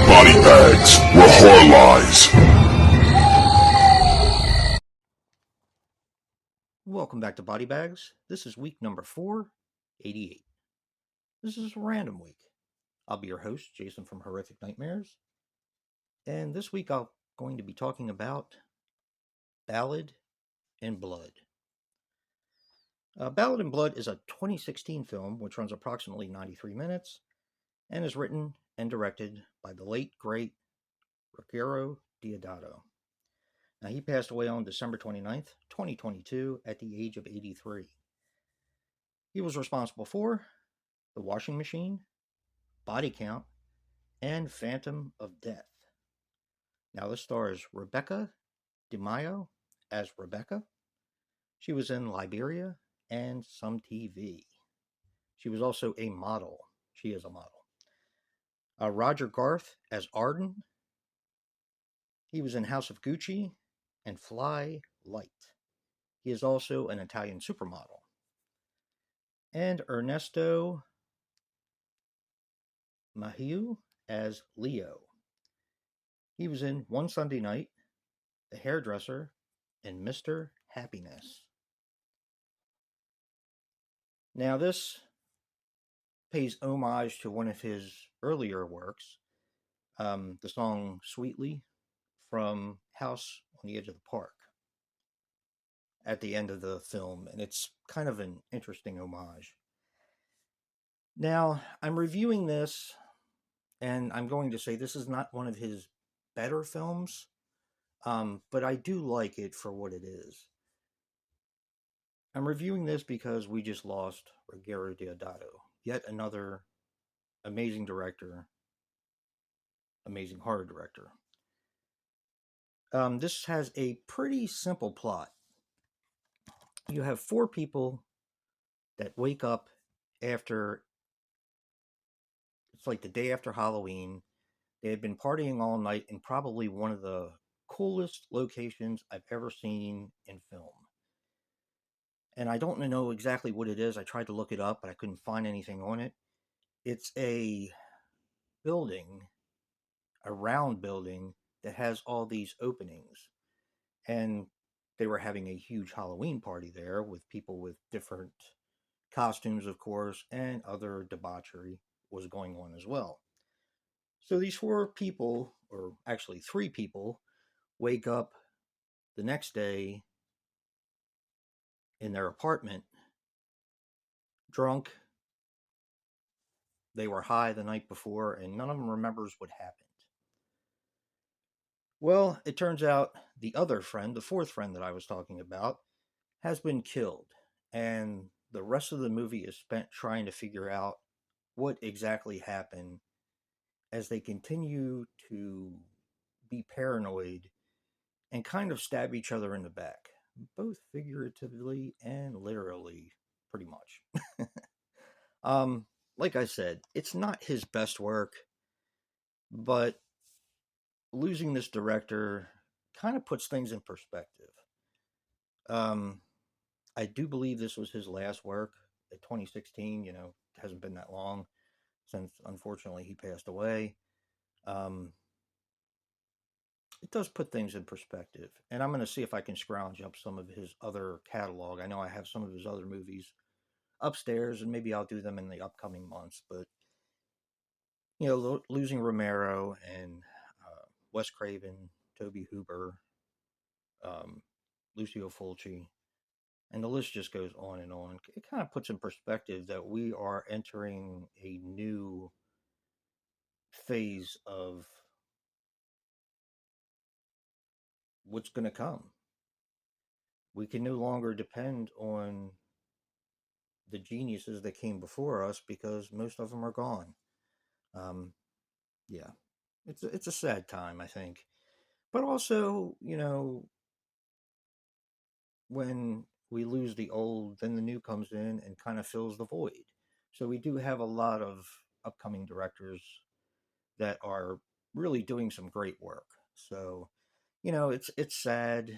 BodyBags, where horror lies. Welcome back to BodyBags. This is week number 488. This is a random week. I'll be your host, Jason from Horrific Nightmares. And this week I'm going to be talking about Ballad and Blood. Ballad and Blood is a 2016 film which runs approximately 93 minutes and is written and directed by the late, great Ruggero Deodato. Now, he passed away on December 29th, 2022, at the age of 83. He was responsible for The Washing Machine, Body Count, and Phantom of Death. Now, this stars Rebecca DeMaio as Rebecca. She was in Liberia and some TV. She was also a model. She is a model. Roger Garth as Arden. He was in House of Gucci and Fly Light. He is also an Italian supermodel. And Ernesto Mahieu as Leo. He was in One Sunday Night, The Hairdresser, and Mr. Happiness. Now, this pays homage to one of his earlier works, the song Sweetly from House on the Edge of the Park, at the end of the film, and it's kind of an interesting homage. Now, I'm reviewing this, and I'm going to say this is not one of his better films, but I do like it for what it is. I'm reviewing this because we just lost Ruggero Deodato, yet another amazing director, amazing horror director. This has a pretty simple plot. You have 4 people that wake up after, it's like the day after Halloween. They had been partying all night in probably one of the coolest locations I've ever seen in film. And I don't know exactly what it is. I tried to look it up, but I couldn't find anything on it. It's a building, a round building that has all these openings. And they were having a huge Halloween party there with people with different costumes, of course, and other debauchery was going on as well. So these 4 people, or actually 3 people, wake up the next day in their apartment drunk. They were high the night before, and none of them remembers what happened. Well, it turns out the other friend, the 4th friend that I was talking about, has been killed. And the rest of the movie is spent trying to figure out what exactly happened as they continue to be paranoid and kind of stab each other in the back, both figuratively and literally, pretty much. Like I said, it's not his best work, but losing this director kind of puts things in perspective. Um, I do believe this was his last work at 2016. It hasn't been that long since, unfortunately, he passed away. Um, it does put things in perspective. And I'm going to see if I can scrounge up some of his other catalog. I know I have some of his other movies upstairs, and maybe I'll do them in the upcoming months. But, losing Romero and Wes Craven, Toby Hooper, Lucio Fulci, and the list just goes on and on. It kind of puts in perspective that we are entering a new phase of what's going to come. We can no longer depend on the geniuses that came before us because most of them are gone. Um, yeah, it's a sad time, I think, but also, when we lose the old, then the new comes in and kind of fills the void. So we do have a lot of upcoming directors that are really doing some great work. So, it's sad,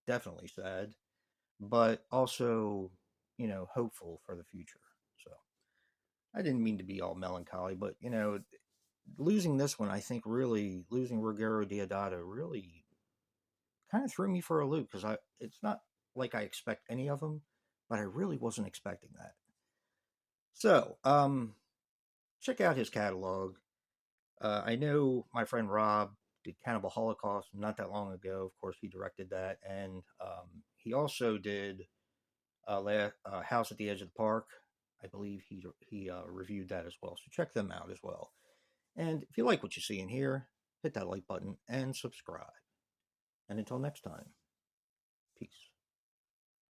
definitely sad, but also, hopeful for the future. So I didn't mean to be all melancholy, but losing this one, I think really losing Ruggero Deodato really kind of threw me for a loop because it's not like I expect any of them, but I really wasn't expecting that. So, check out his catalog. I know my friend Rob did Cannibal Holocaust not that long ago. Of course, he directed that, and he also did House at the Edge of the Park. I believe he reviewed that as well. So check them out as well. And if you like what you see in here, hit that like button and subscribe. And until next time, peace.